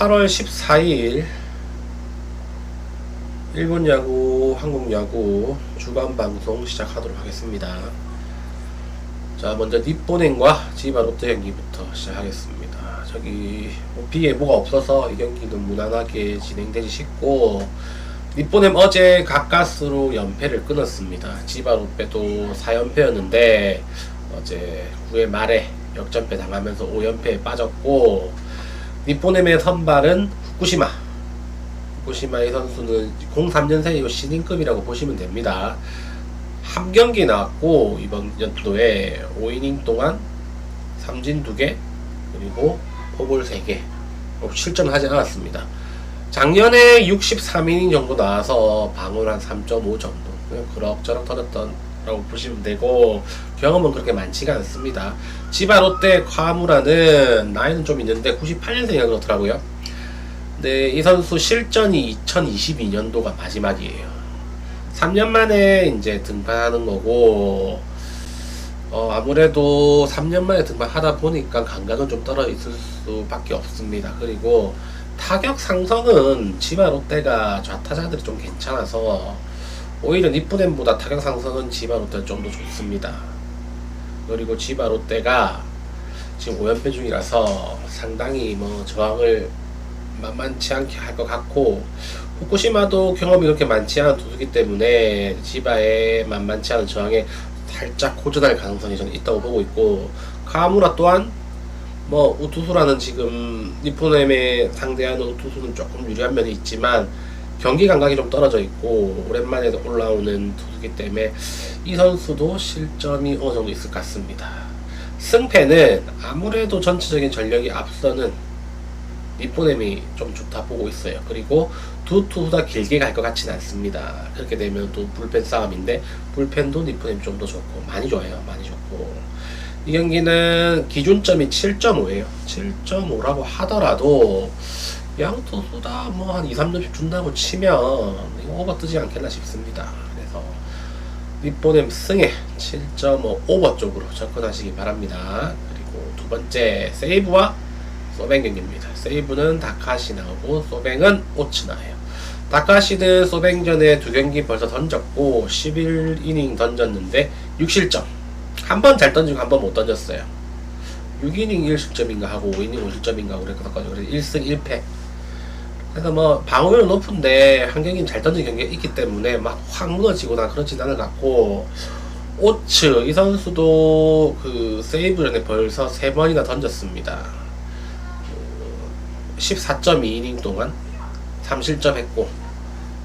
8월 14일 일본 야구, 한국 야구 주간 방송 시작하도록 하겠습니다. 자, 먼저 립본행과 지바 롯데 경기부터 시작하겠습니다. 저기 비에 뭐가 없어서 이 경기는 무난하게 진행되지 싶고, 립본행 어제 가까스로 연패를 끊었습니다. 지바 롯데도 4연패였는데 어제 9회 말에 역전패 당하면서 5연패에 빠졌고, 립본행의 선발은 후쿠시마의 선수는 03년생이고 신인급이라고 보시면 됩니다. 한 경기 나왔고 이번 연도에 5이닝 동안 삼진 2개 그리고 포볼 3개 실점을 하지 않았습니다. 작년에 63이닝 정도 나와서 방울 한 3.5 정도 그냥 그럭저럭 터졌던라고 보시면 되고, 경험은 그렇게 많지가 않습니다. 지바 롯데 카무라는 나이는 좀 있는데 98년생이라 그렇더라고요. 근데 이 선수 실전이 2022년도가 마지막이에요. 3년 만에 이제 등판하는 거고, 아무래도 3년 만에 등판하다 보니까 감각은 좀 떨어져 있을 수밖에 없습니다. 그리고 타격 상성은 지바 롯데가 좌타자들이 좀 괜찮아서 오히려 립본행보다 타격 상성은 지바 롯데가 좀 더 좋습니다. 그리고 지바 롯데가 지금 5연패 중이라서 상당히 저항을 만만치 않게 할 것 같고, 후쿠시마도 경험이 그렇게 많지 않은 투수기 때문에 지바의 만만치 않은 저항에 살짝 고전할 가능성이 저는 있다고 보고 있고, 카무라 또한 우투수라는 지금 립본행에 상대하는 우투수는 조금 유리한 면이 있지만 경기 감각이 좀 떨어져 있고 오랜만에 올라오는 투수기 때문에 이 선수도 실점이 어느 정도 있을 것 같습니다. 승패는 아무래도 전체적인 전력이 앞서는 립본행이 좀 좋다 보고 있어요. 그리고 두 투수 다 길게 갈 것 같지는 않습니다. 그렇게 되면 또 불펜 싸움인데, 불펜도 립본행이 좀 더 좋고 많이 좋아요. 많이 좋고, 이 경기는 기준점이 7.5예요 7.5라고 하더라도 양 투수 다 한 2-3점씩 준다고 치면 이거 오버 뜨지 않겠나 싶습니다. 그래서 립본행 승에 7.5 오버 쪽으로 접근하시기 바랍니다. 그리고 두 번째 세이브와 소뱅 경기입니다. 세이브는 다카시 나오고 소뱅은 오츠 나와요. 다카시는 소뱅전에 2경기 벌써 던졌고 11이닝 던졌는데 6실점, 한 번 잘 던지고 한 번 못 던졌어요. 6이닝 1실점인가 하고 5이닝 5실점인가 하고 그랬거든요. 그래서 1승 1패. 그래서 방어율은 높은데 한 경기는 잘 던진 경기가 있기 때문에 막 확 무너지거나 그렇진 않을 것 같고, 오츠 이 선수도 그 세이브 전에 벌써 3번이나 던졌습니다. 14.2이닝 동안 3실점 했고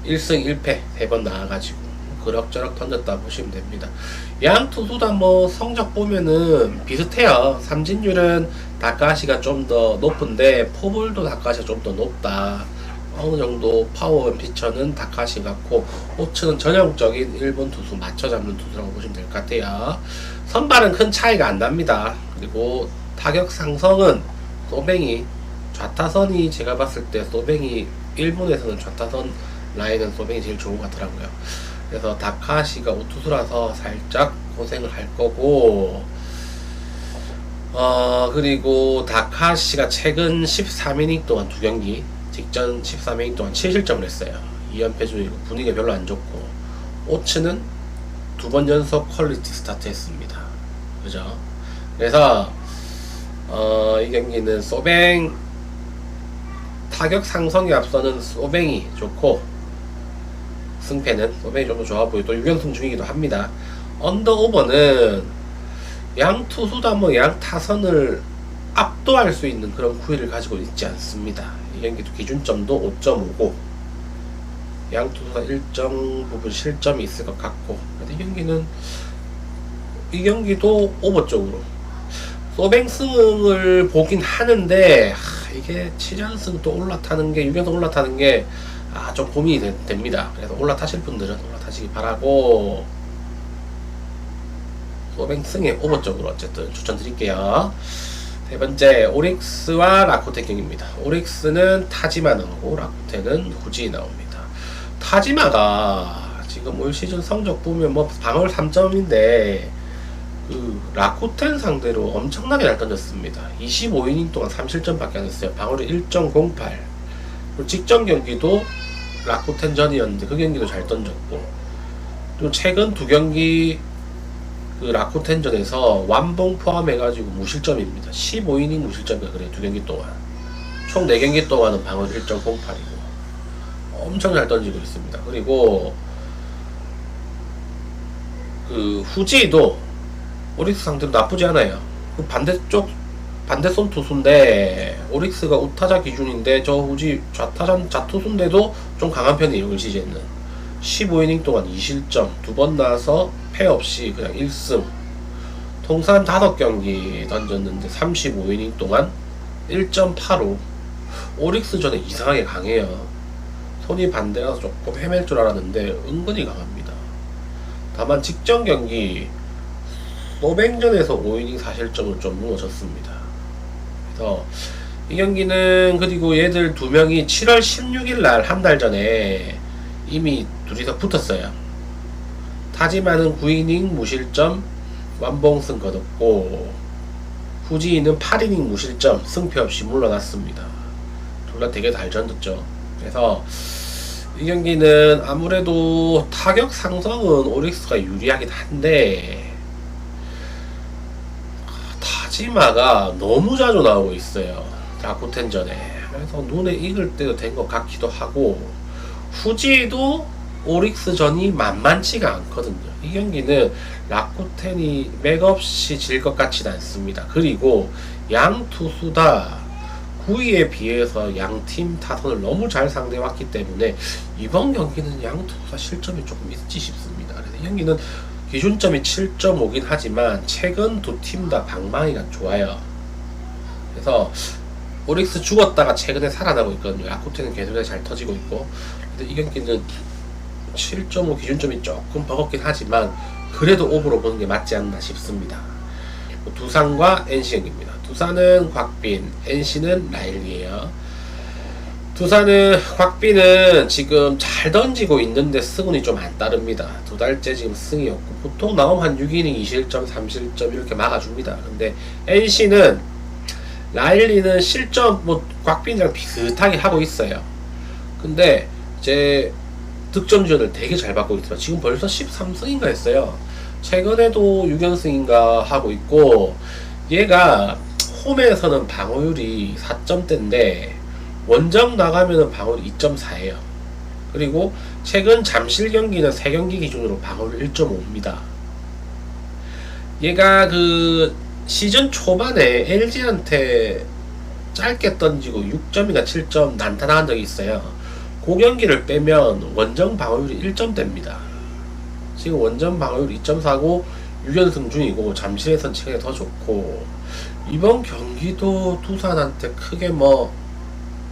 1승 1패 3번 나와가지고 그럭저럭 던졌다 보시면 됩니다. 양 투수 다 성적 보면은 비슷해요. 삼진율은 다카시가 좀 더 높은데 포볼도 다카시가 좀 더 높다. 어느 정도 파워 피처는 다카시 같고, 오츠는 전형적인 일본 투수 맞춰 잡는 투수라고 보시면 될 것 같아요. 선발은 큰 차이가 안 납니다. 그리고 타격 상성은 소뱅이, 좌타선이 제가 봤을 때 소뱅이, 일본에서는 좌타선 라인은 소뱅이 제일 좋은 것 같더라고요. 그래서 다카시가 우투수라서 살짝 고생을 할 거고, 그리고 다카시가 최근 13이닝 동안 2경기, 직전 13이닝 동안 7실점을 했어요. 2연패 중이고 분위기가 별로 안 좋고, 오츠는 2번 연속 퀄리티 스타트 했습니다. 그죠? 그래서 이 경기는 소뱅 타격 상성에 앞서는 소뱅이 좋고, 승패는 소뱅이 좀 더 좋아 보이고 또 6연승 중이기도 합니다. 언더 오버는 양 투수 다 양 타선을 압도할 수 있는 그런 구위를 가지고 있지 않습니다. 이 경기도 기준점도 5.5고 양 투수 다 일정 부분 실점이 있을 것 같고, 근데 이 경기도 오버 쪽으로 소뱅 승을 보긴 하는데, 이게 7연승 또 올라타는 게, 6연승 올라타는 게 좀 고민이 됩니다. 그래서 올라타실 분들은 올라타시기 바라고, 소뱅 승의 오버 쪽으로 어쨌든 추천드릴게요. 세 번째, 오릭스와 라쿠텐 경기입니다. 오릭스는 타지마 나오고 라쿠텐은 후지 나옵니다. 타지마가 지금 올 시즌 성적 보면 방어율 3점인데 그 라쿠텐 상대로 엄청나게 잘 던졌습니다. 25이닝 동안 3실점밖에 안 했어요. 방어율 1.08. 그리고 직전 경기도 라쿠텐전이었는데 그 경기도 잘 던졌고, 또 최근 두 경기 그 라쿠텐전에서 완봉 포함해가지고 무실점입니다. 15이닝 무실점이야. 그래, 두 경기 동안 총 4경기 동안은 방어 1.08이고 엄청 잘 던지고 있습니다. 그리고 그 후지도 오릭스 상대로 나쁘지 않아요. 그 반대손 투수인데 오릭스가 우타자 기준인데 저 후지 좌투수인데도 좀 강한 편이에요. 올 시즌은 15이닝 동안 2실점 2번 나와서 패 없이 그냥 1승, 통산 5경기 던졌는데 35이닝 동안 1.85. 오릭스 전에 이상하게 강해요. 손이 반대라서 조금 헤맬 줄 알았는데 은근히 강합니다. 다만 직전 경기 노뱅전에서 5이닝 4실점을 좀 무너졌습니다. 그래서 이 경기는, 그리고 얘들 두 명이 7월 16일 날 한 달 전에 이미 둘이서 붙었어요. 타지마는 9이닝 무실점 완봉승 거뒀고, 후지인은 8이닝 무실점 승패 없이 물러났습니다. 둘 다 되게 잘 던졌죠. 그래서 이 경기는 아무래도 타격 상성은 오릭스가 유리하긴 한데 타지마가 너무 자주 나오고 있어요. 라쿠텐전에. 그래서 눈에 익을 때도 된 것 같기도 하고, 후지도 오릭스전이 만만치가 않거든요. 이 경기는 라쿠텐이 맥없이 질 것 같지는 않습니다. 그리고 양 투수 다 9위에 비해서 양팀 타선을 너무 잘 상대해왔기 때문에 이번 경기는 양 투수가 실점이 조금 있지 싶습니다. 그래서 이 경기는 기준점이 7.5긴 하지만 최근 두 팀 다 방망이가 좋아요. 그래서 오릭스 죽었다가 최근에 살아나고 있거든요. 라쿠텐은 계속 잘 터지고 있고. 근데 이 경기는 7.5 기준점이 조금 버겁긴 하지만 그래도 오버로 보는 게 맞지 않나 싶습니다. 두산과 NC 경기입니다. 두산은 곽빈, NC는 라일리에요. 두산은 곽빈은 지금 잘 던지고 있는데 승운이 좀 안 따릅니다. 두 달째 지금 승이 없고, 보통 나오면 한 6이닝 2실점 3실점 이렇게 막아줍니다. 근데 NC는 라일리는 실점 곽빈이랑 비슷하게 하고 있어요. 근데 이제 득점전을 되게 잘 받고 있지만 지금 벌써 13승인가 했어요. 최근에도 6연승인가 하고 있고, 얘가 홈에서는 방어율이 4점대인데 원정 나가면은 방어율 2.4예요. 그리고 최근 잠실 경기는 3경기 기준으로 방어율 1.5입니다. 얘가 그 시즌 초반에 LG한테 짧게 던지고 6점인가 7점 난타나간 적이 있어요. 그 경기를 빼면 원정 방어율이 1점대입니다. 지금 원정 방어율 2.4고 6연승 중이고, 잠실에선 최근에 더 좋고, 이번 경기도 두산한테 크게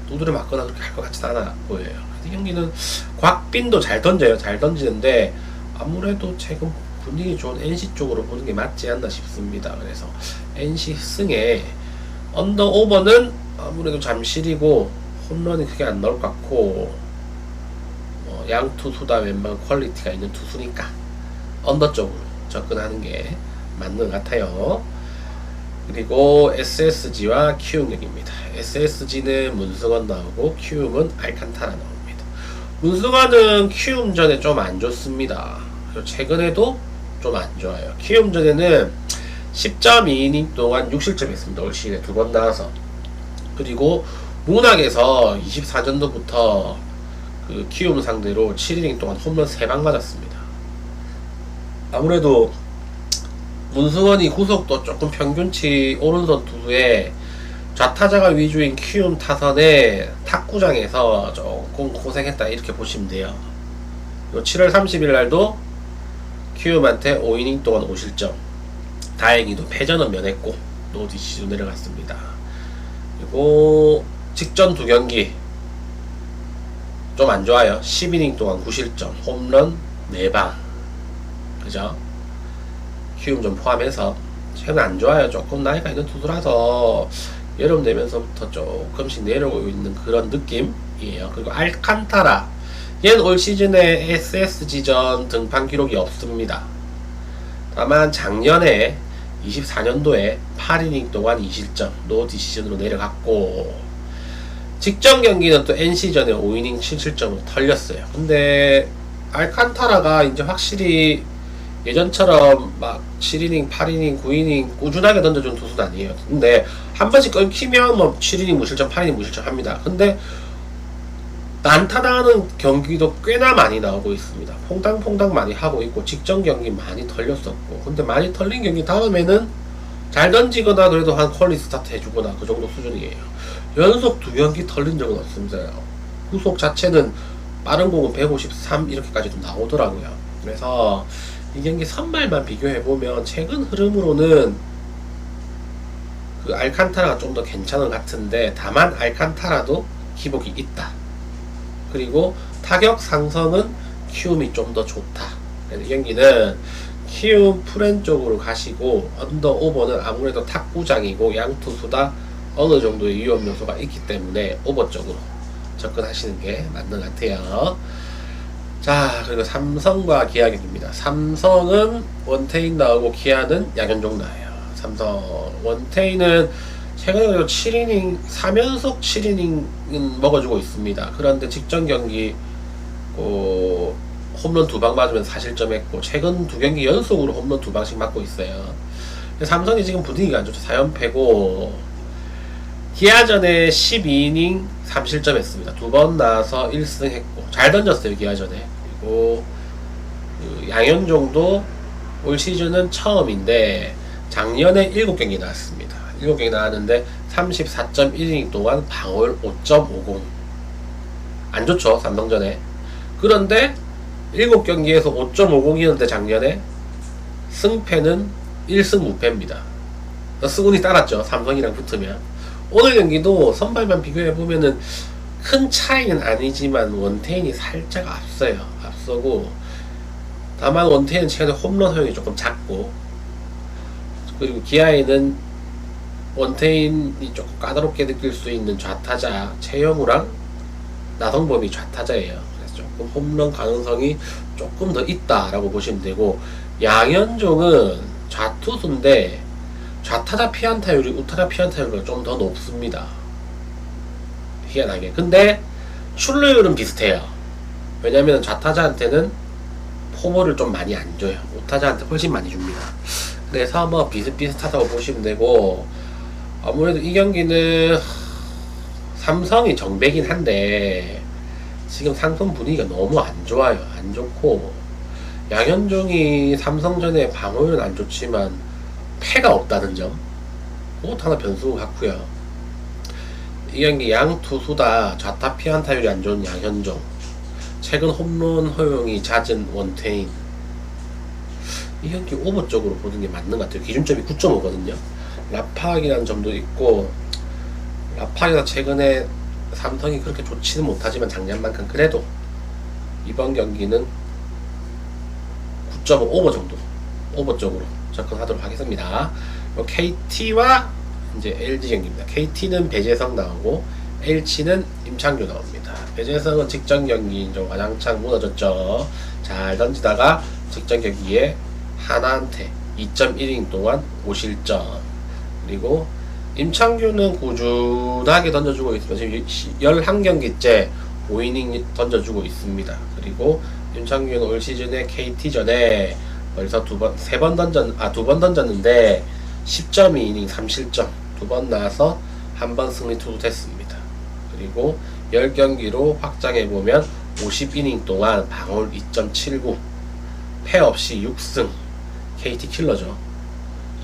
두드려 맞거나 그렇게 할 것 같지는 않아 보여요. 이 경기는 곽빈도 잘 던져요. 잘 던지는데 아무래도 최근 분위기 좋은 NC 쪽으로 보는 게 맞지 않나 싶습니다. 그래서 NC 승에 언더 오버는 아무래도 잠실이고 홈런이 크게 안 나올 것 같고, 양 투수다 웬만한 퀄리티가 있는 투수니까 언더 쪽으로 접근하는 게 맞는 것 같아요. 그리고 SSG와 키움 경기입니다. SSG는 문승원 나오고 키움은 알칸타라 나옵니다. 문승원은 키움전에 좀 안 좋습니다. 그리고 최근에도 좀 안 좋아요. 키움전에는 10.2이닝 동안 6실점 했습니다. 올 시즌에 2번 나와서. 그리고 문학에서 24년도부터 그 키움 상대로 7이닝 동안 홈런 3방 맞았습니다. 아무래도 문승원이 구속도 조금 평균치 오른손 투수에 좌타자가 위주인 키움 타선에 탁구장에서 조금 고생했다 이렇게 보시면 돼요. 7월 30일 날도 키움한테 5이닝 동안 5실점. 다행히도 패전은 면했고 노디시로 내려갔습니다. 그리고 직전 두 경기 좀 안 좋아요. 10이닝 동안 9실점, 홈런 4방. 그죠? 키움전 포함해서 최근 안 좋아요. 조금 나이가 있는 투수라서 여름 되면서부터 조금씩 내려오고 있는 그런 느낌이에요. 그리고 알칸타라, 얘는 올 시즌에 SSG전 등판 기록이 없습니다. 다만 작년에 24년도에 8이닝 동안 2실점 노 디시즌으로 내려갔고, 직전 경기는 또 NC전에 5이닝 7실점으로 털렸어요. 근데 알칸타라가 이제 확실히 예전처럼 막 7이닝, 8이닝, 9이닝 꾸준하게 던져준 투수는 아니에요. 근데 한 번씩 끊기면 뭐 7이닝 무실점, 8이닝 무실점 합니다. 근데 난타나는 경기도 꽤나 많이 나오고 있습니다. 퐁당퐁당 많이 하고 있고 직전 경기 많이 털렸었고, 근데 많이 털린 경기 다음에는 잘 던지거나 그래도 한 퀄리 스타트 해주거나 그 정도 수준이에요. 연속 2경기 털린 적은 없습니다. 후속 자체는 빠른 공은 153 이렇게까지도 나오더라고요. 그래서 이 경기 선발만 비교해보면 최근 흐름으로는 그 알칸타라가 좀 더 괜찮은 것 같은데, 다만 알칸타라도 기복이 있다. 그리고 타격 상성은 키움이 좀 더 좋다. 이 경기는 키움 프렌 쪽으로 가시고, 언더 오버는 아무래도 탁구장이고 양투수 다 어느 정도의 위험 요소가 있기 때문에 오버 쪽으로 접근하시는 게 맞는 것 같아요. 자, 그리고 삼성과 기아 경기입니다. 삼성은 원태인 나오고 기아는 양현종 나와요. 삼성 원태인은 최근에 7이닝 3연속 7이닝은 먹어주고 있습니다. 그런데 직전 경기 홈런 2방 맞으면 4실점 했고, 최근 2경기 연속으로 홈런 2방씩 맞고 있어요. 삼성이 지금 분위기가 안 좋죠. 4연패고, 기아전에 12이닝 3실점 했습니다. 2번 나와서 1승 했고, 잘 던졌어요, 기아전에. 그리고 그 양현종도 올 시즌은 처음인데 작년에 7경기 나왔습니다. 7경기 나왔는데 34.1이닝 동안 방어율 5.50. 안 좋죠, 삼성전에. 그런데 7경기에서 5.50이었는데 작년에 승패는 1승 무패입니다. 승운이 따랐죠, 삼성이랑 붙으면. 오늘 경기도 선발만 비교해보면은 큰 차이는 아니지만 원태인이 살짝 앞서고, 다만 원태인은 최근에 홈런 허용이 조금 작고, 그리고 기아에는 원태인이 조금 까다롭게 느낄 수 있는 좌타자 최영우랑 나성범이 좌타자예요. 그래서 조금 홈런 가능성이 조금 더 있다라고 보시면 되고, 양현종은 좌투수인데 좌타자 피안타율이 우타자 피안타율보다 좀 더 높습니다. 희한하게. 근데 출루율은 비슷해요. 왜냐면 좌타자한테는 포볼을 좀 많이 안 줘요. 우타자한테 훨씬 많이 줍니다. 그래서 뭐 비슷비슷하다고 보시면 되고, 아무래도 이 경기는 삼성이 정배긴 한데 지금 삼성 분위기가 너무 안 좋아요. 안 좋고, 양현종이 삼성전에 방어율은 안 좋지만 패가 없다는 점, 그것도 하나 변수 같고요. 이 경기 양 투수 다 좌타 피안타율이 안 좋은 양현종, 최근 홈런 허용이 잦은 원태인. 이 경기 오버 쪽으로 보는 게 맞는 것 같아요. 기준점이 9.5거든요. 라팍이라는 점도 있고, 라팍이가 최근에 삼성이 그렇게 좋지는 못하지만 작년만큼 그래도 이번 경기는 9.5 오버 정도, 오버 쪽으로 접근하도록 하겠습니다. KT와 이제 LG 경기입니다. KT는 배재성 나오고 LG는 임창규 나옵니다. 배재성은 직전 경기 좀 와장창 무너졌죠. 잘 던지다가 직전 경기에 하나한테 2.1이닝 동안 5실점. 그리고 임창규는 꾸준하게 던져주고 있습니다. 지금 11경기째 5이닝 던져주고 있습니다. 그리고 임창규는 올 시즌에 KT전에 벌써 두 번 던졌는데 10.2이닝 3실점 2번 나와서 한 번 승리 투수됐습니다. 그리고 10경기로 확장해보면 50이닝 동안 방어율 2.79, 패 없이 6승. KT 킬러죠.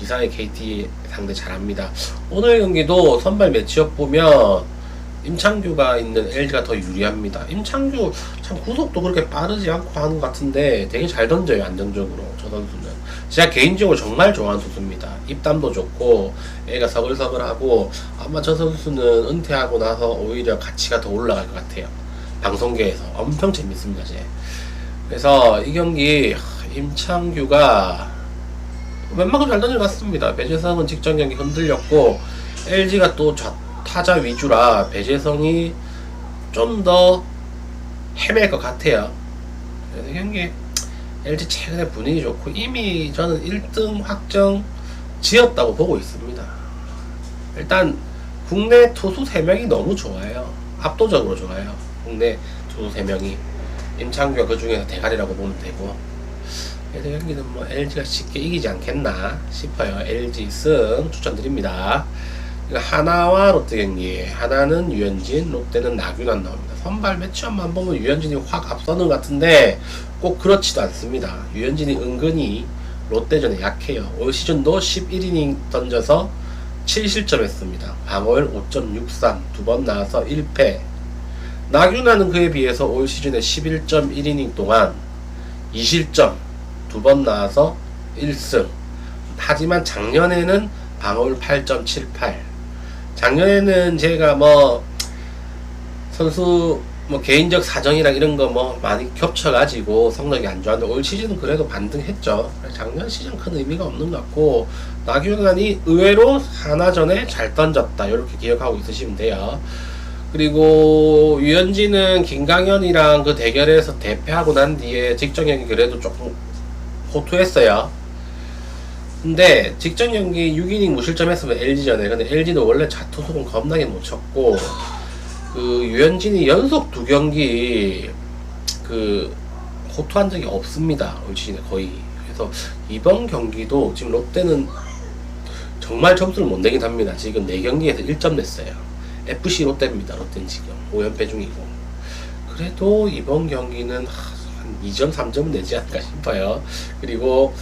이상의 KT 상대 잘합니다. 오늘 경기도 선발 매치업 보면 임창규가 있는 LG가 더 유리합니다. 임창규 참 구속도 그렇게 빠르지 않고 하는 것 같은데 되게 잘 던져요. 안정적으로. 저 선수는 제가 개인적으로 정말 좋아하는 선수입니다. 입담도 좋고 애가 서글서글하고, 아마 저 선수는 은퇴하고 나서 오히려 가치가 더 올라갈 것 같아요. 방송계에서 엄청 재밌습니다. 그래서 이 경기 임창규가 웬만큼 잘 던져갔습니다. 배재성은 직전 경기 흔들렸고, LG가 또 타자 위주라 배재성이 좀 더 헤맬 것 같아요. 그래서 이 경기 LG 최근에 분위기 좋고, 이미 저는 1등 확정 지었다고 보고 있습니다. 일단 국내 투수 3명이 너무 좋아요. 압도적으로 좋아요. 국내 투수 3명이. 임창규가 그 중에서 대가리라고 보면 되고. 그래서 경기는 뭐 LG가 쉽게 이기지 않겠나 싶어요. LG 승 추천드립니다. 하나와 롯데 경기. 하나는 유현진, 롯데는 나균환 나옵니다. 선발 매치업만 보면 유현진이 확 앞서는 것 같은데 꼭 그렇지도 않습니다. 유현진이 은근히 롯데전에 약해요. 올 시즌도 11이닝 던져서 7실점 했습니다. 방어율 5.63, 두 번 나와서 1패. 나균환은 그에 비해서 올 시즌에 11.1이닝 동안 2실점, 두 번 나와서 1승. 하지만 작년에는 방어율 8.78. 작년에는 제가 뭐 선수 뭐 개인적 사정이랑 이런 거 뭐 많이 겹쳐가지고 성적이 안 좋았는데 올 시즌은 그래도 반등했죠. 작년 시즌 큰 의미가 없는 것 같고 나균환이 의외로 하나전에 잘 던졌다 이렇게 기억하고 있으시면 돼요. 그리고 유현진은 김강현이랑 그 대결에서 대패하고 난 뒤에 직전 경기 그래도 조금 호투했어요. 근데 직전 경기 6이닝 무실점 했으면 LG전에. 근데 LG는 원래 자투수는 겁나게 못 쳤고 그 유현진이 연속 2경기 그 호투한 적이 없습니다. 올 시즌에 거의. 그래서 이번 경기도 지금 롯데는 정말 점수를 못 내긴 합니다. 지금 4경기에서 1점 냈어요. FC 롯데입니다. 롯데는 지금 5연패 중이고. 그래도 이번 경기는 한 2점 3점은 내지 않을까 싶어요. 그리고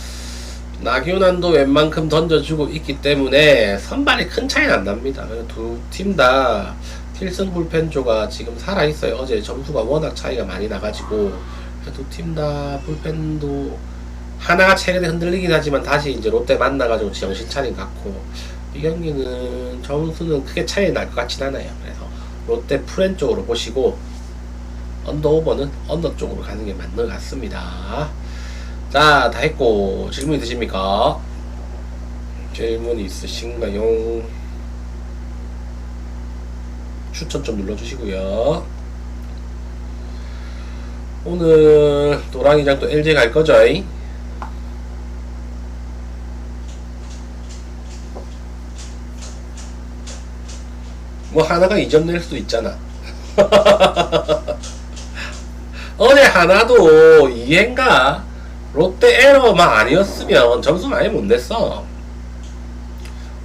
나균환도 웬만큼 던져주고 있기 때문에 선발이 큰 차이는 안 납니다. 두 팀 다 필승 불펜조가 지금 살아있어요. 어제 점수가 워낙 차이가 많이 나가지고 두 팀 다 불펜도 하나가 최근에 흔들리긴 하지만 다시 이제 롯데 만나가지고 정신 차린 것 같고 이 경기는 점수는 크게 차이 날 것 같진 않아요. 그래서 롯데 프렌 쪽으로 보시고 언더 오버는 언더 쪽으로 가는 게 맞는 것 같습니다. 자, 다 했고 질문 있으십니까? 질문 있으신가요? 추천 좀 눌러주시고요. 오늘 노랑이장 또 LG 갈 거죠? 뭐 하나가 2점 낼 수도 있잖아. 어제 하나도 2회인가 롯데 에러만 아니었으면 점수 많이 못 냈어.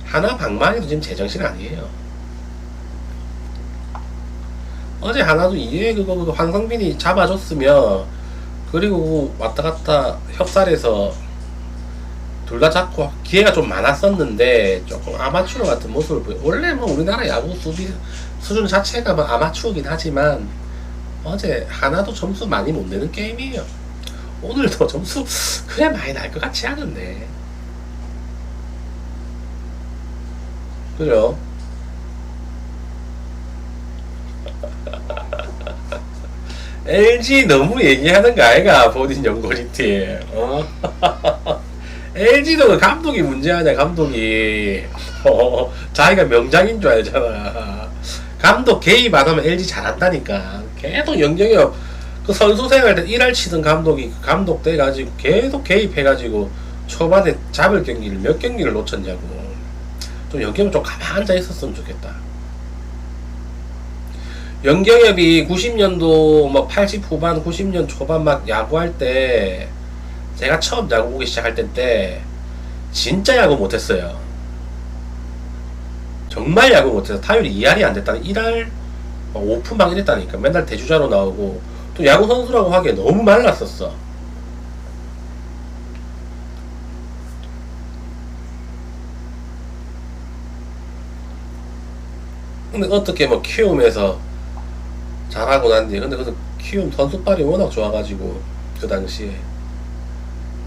하나 방망이도 지금 제정신 아니에요. 어제 하나도 2회 그거 황성빈이 잡아줬으면 그리고 왔다 갔다 협살해서 둘 다 잡고 기회가 좀 많았었는데 조금 아마추어 같은 모습을 보여. 원래 뭐 우리나라 야구 수비 수준 자체가 뭐 아마추어긴 하지만 어제 하나도 점수 많이 못 내는 게임이에요. 오늘도 점수 그래 많이 날 것 같지 않은데. 그죠? LG 너무 얘기하는 거 아이가 본인 연고리티. LG도 그 감독이 문제 아니야. 감독이 자기가 명장인 줄 알잖아. 감독 개입 안 하면 LG 잘한다니까. 계속 영경엽 그 선수 생활 때 1할 치던 감독이 감독 돼가지고 계속 개입해가지고 초반에 잡을 경기를 몇 경기를 놓쳤냐고. 좀 영경엽 좀 가만 앉아 있었으면 좋겠다. 영경엽이 90년도 뭐 80 후반 90년 초반 막 야구할 때 제가 처음 야구 보기 시작할 때 진짜 야구 못했어요. 정말 야구 못해서 타율이 2할이 안 됐다는 1할 오픈막 이랬다니까. 맨날 대주자로 나오고 또 야구 선수라고 하기에 너무 말랐었어. 근데 어떻게 뭐 키움에서 잘하고 난 뒤에 근데 그 키움 선수빨이 워낙 좋아가지고 그 당시에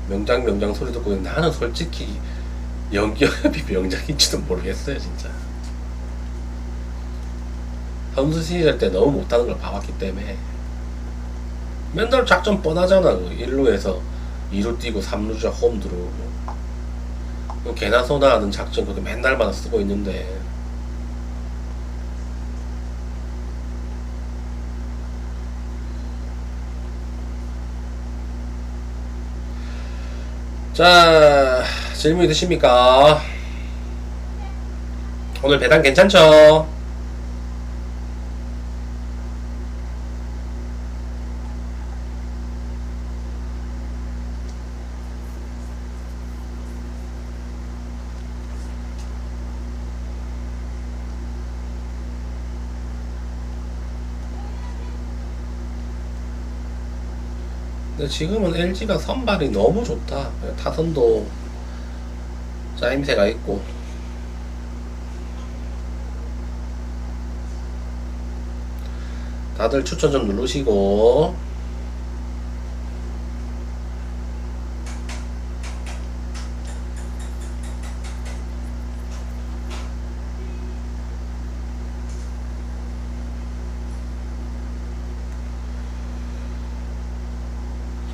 명장 소리 듣고 나는 솔직히 영경엽이 명장인지도 모르겠어요 진짜. 선수 시절 때 너무 못하는 걸 봐왔기 때문에 맨날 작전 뻔하잖아. 그 1루에서 2루 뛰고 3루자 홈 들어오고 개나 소나 하는 작전 그렇게 맨날마다 쓰고 있는데 자, 질문 있으십니까? 오늘 배당 괜찮죠? 근데 지금은 LG가 선발이 너무 좋다. 타선도 짜임새가 있고. 다들 추천 좀 누르시고.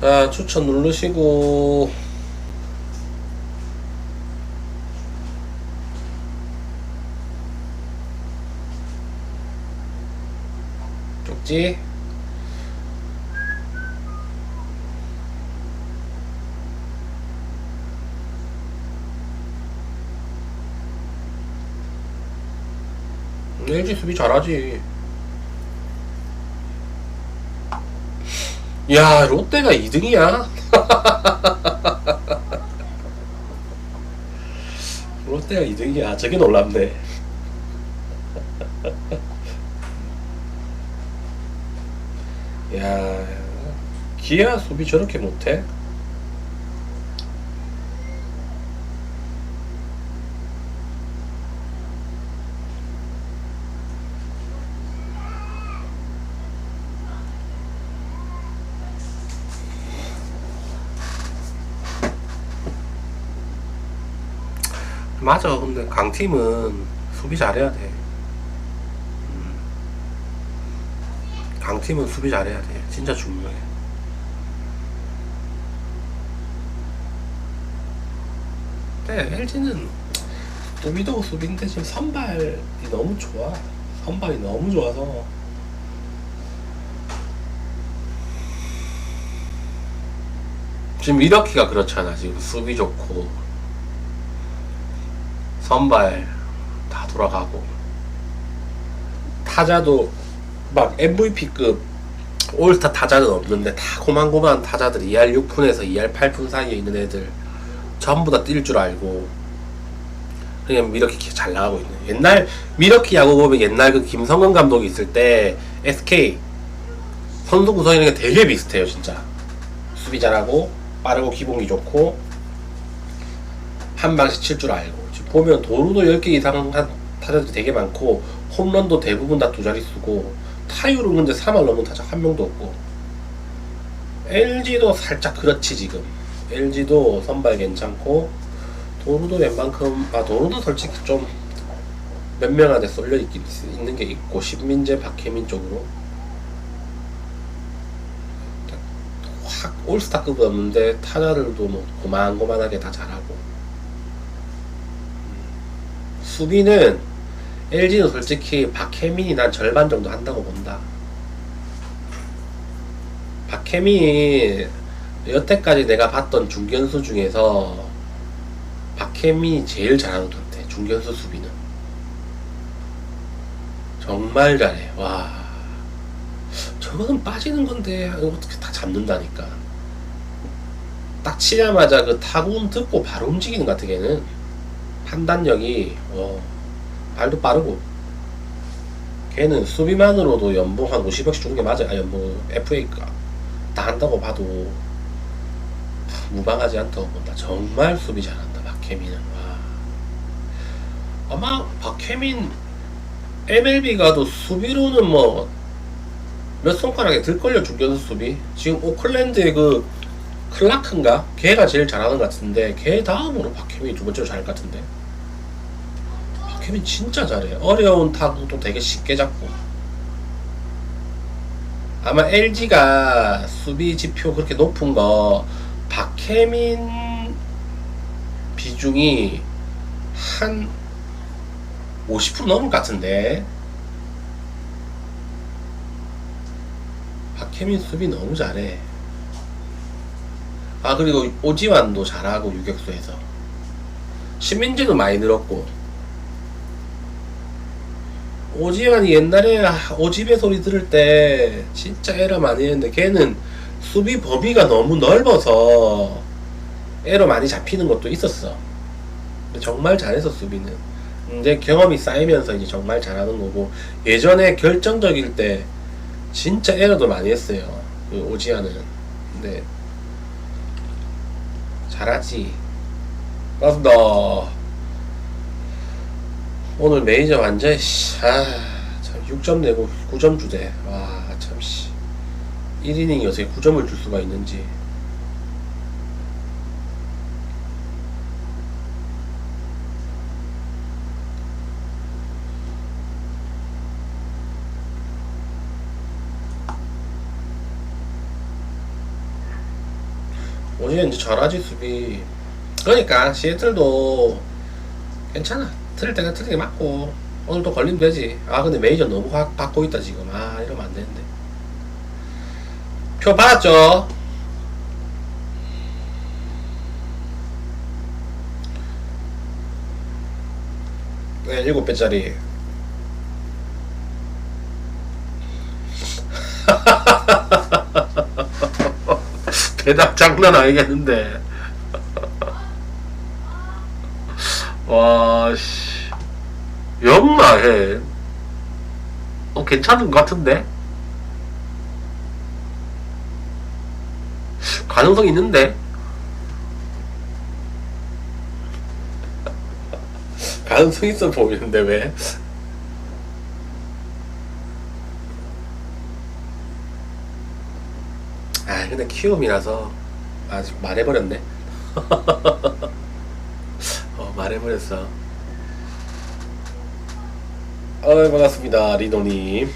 자, 추천 누르시고. 쪽지. LG 수비 잘하지. 야, 롯데가 2등이야. 롯데가 2등이야. 저게 놀랍네. 야, 기아 수비 저렇게 못해? 맞아. 근데 강팀은 수비 잘해야 돼. 강팀은 수비 잘해야 돼. 진짜 중요해. 근데 LG는 수비도 수비인데 지금 선발이 너무 좋아. 선발이 너무 좋아서. 지금 이렇게가 그렇잖아. 지금 수비 좋고 선발 다 돌아가고 타자도 막 MVP급 올스타 타자는 없는데 다 고만고만 타자들 2할 6푼에서 2할 8푼 사이에 있는 애들 전부 다 뛸 줄 알고 그냥 미러키 잘 나가고 있네. 옛날 미러키 야구 보면 옛날 그 김성근 감독이 있을 때 SK 선수 구성이라는 게 되게 비슷해요. 진짜 수비 잘하고 빠르고 기본기 좋고 한 방씩 칠 줄 알고. 지금 보면 도루도 10개 이상 한 타자들이 되게 많고 홈런도 대부분 다 두 자릿수고 타율은 근데 3할 넘는 타자 한 명도 없고. LG도 살짝 그렇지. 지금 LG도 선발 괜찮고 도루도 웬만큼 도루도 솔직히 좀 몇 명한테 쏠려 있는 게 있고 신민재, 박혜민 쪽으로 확 올스타급 없는데 타자들도 뭐 고만고만하게 다 잘하고. 수비는 LG는 솔직히 박혜민이 난 절반 정도 한다고 본다. 박혜민이 여태까지 내가 봤던 중견수 중에서 박혜민이 제일 잘하는 것 같아. 중견수 수비는 정말 잘해. 와, 저거는 빠지는 건데 어떻게 다 잡는다니까. 딱 치자마자 그 타구는 듣고 바로 움직이는 것 같아. 걔는 판단력이 발도 빠르고. 걔는 수비만으로도 연봉 한 50억씩 주는 게 맞아. 연봉 FA가 다 한다고 봐도 무방하지 않다고 본다. 정말 수비 잘한다 박혜민은. 와. 아마 박혜민 MLB 가도 수비로는 뭐 몇 손가락에 들걸요. 중견수 수비. 지금 오클랜드의 그 클라크인가? 걔가 제일 잘하는 것 같은데 걔 다음으로 박혜민이 두 번째로 잘할 것 같은데. 박혜민 진짜 잘해. 어려운 타구도 되게 쉽게 잡고. 아마 LG가 수비 지표 그렇게 높은 거 박혜민 비중이 한 50% 넘을 것 같은데. 박혜민 수비 너무 잘해. 그리고 오지환도 잘하고 유격수에서 신민재도 많이 늘었고. 오지환이 옛날에 오집의 소리 들을 때 진짜 에러 많이 했는데 걔는 수비 범위가 너무 넓어서 에러 많이 잡히는 것도 있었어. 근데 정말 잘해서 수비는 이제 경험이 쌓이면서 이제 정말 잘하는 거고. 예전에 결정적일 때 진짜 에러도 많이 했어요. 그 오지환은 네. 잘하지. 반갑습니다. 오늘 메이저 완전 참 6점 내고 9점 주대. 와, 참 씨. 1이닝이 어떻게 9점을 줄 수가 있는지. 오히려 이제 잘하지 수비. 그러니까 시애틀도 괜찮아. 틀릴 때가 틀리게 맞고 오늘도 걸리면 되지. 아 근데 메이저 너무 받고 있다 지금. 아 이러면 안 되는데. 표 받았죠? 네, 7배짜리. 대답 장난 아니겠는데. 와, 씨. 영나 해. 괜찮은 것 같은데? 가능성 있는데? 가능성 있어 보이는데, 왜? 아, 근데 키움이라서. 아직 말해버렸네. 말해버렸어. 반갑습니다, 리노님.